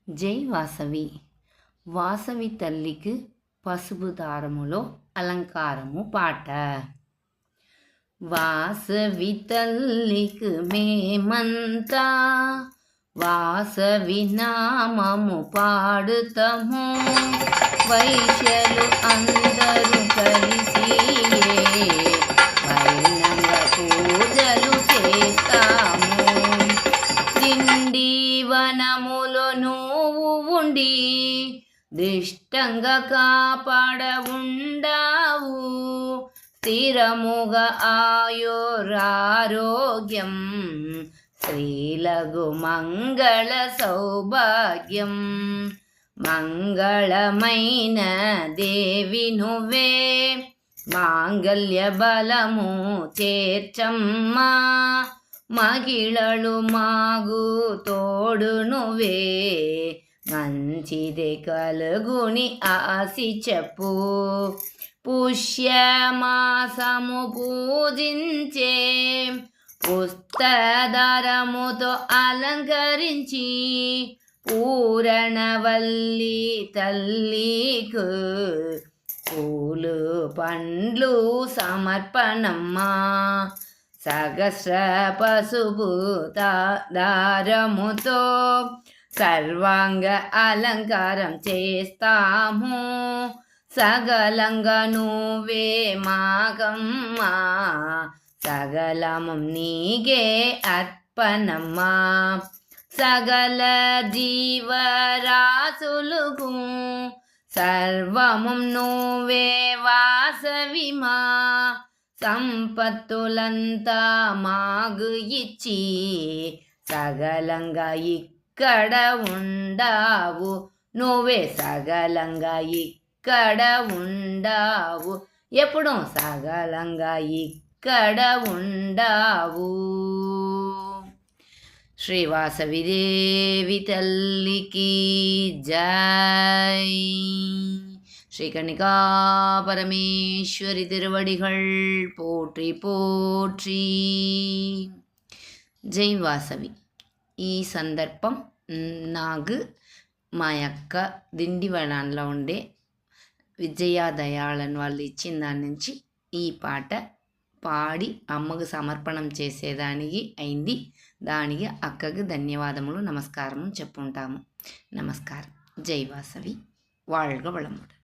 జై వాసవి. వాసవి తల్లికి పసుపు దారములో అలంకారము పాట. వాసవి తల్లికి మేమంతా వాసవి నామము పాడుతము. వైశ్యలు అందరూ కలిసి వైనంగా పూజలు చేస్తాము. దిండి వనములో నువ్వు ఉండి దిష్టంగా కాపాడ ఉండావు. స్థిరముగా ఆయురారోగ్యం శ్రీలగు మంగళ సౌభాగ్యం. మంగళమైన దేవి నువ్వే మాంగళ్య బలము చేర్చమ్మా. మహిళలు మాగు తోడు నువ్వే మంచిదే కలుగుని ఆసి చెప్పు. పుష్యమాసము పూజించే పుస్తదరముతో అలంకరించి పూరణవల్లి తల్లికు పూలు పండ్లు సమర్పణమ్మా. సహస్ర పసుపు దారముతో సర్వాంగ అలంకారం చేస్తాము. సగలంగా నువ్వే మాగమ్మా సగలము నీగే అర్పణమ్మా. సగల జీవరాశులకు సర్వము నువ్వే వాసవిమా. సంపత్తులంతా మాగు ఇచ్చి సగలంగా ఇక్కడ ఉండావు. నువ్వే సగలంగా ఇక్కడ ఉండావు. ఎప్పుడు సగలంగా ఇక్కడ ఉండావు. శ్రీ వాసవిదేవి తల్లికి జై. శ్రీ కన్నికా పరమేశ్వరి తిరువడిகள் పోற்றி పోற்றி. జై వాసవి. ఈ సందర్భం నాకు మా యొక్క దిండివనంలో ఉండే విజయదయాళన్ వాళ్ళు ఇచ్చిన దాని నుంచి ఈ పాట పాడి అమ్మకు సమర్పణం చేసేదానికి అయింది. దానికి అక్కకు ధన్యవాదములు నమస్కారము చెప్పుంటాము. నమస్కారం. జై వాసవి. வாழ்க வளமுடன்.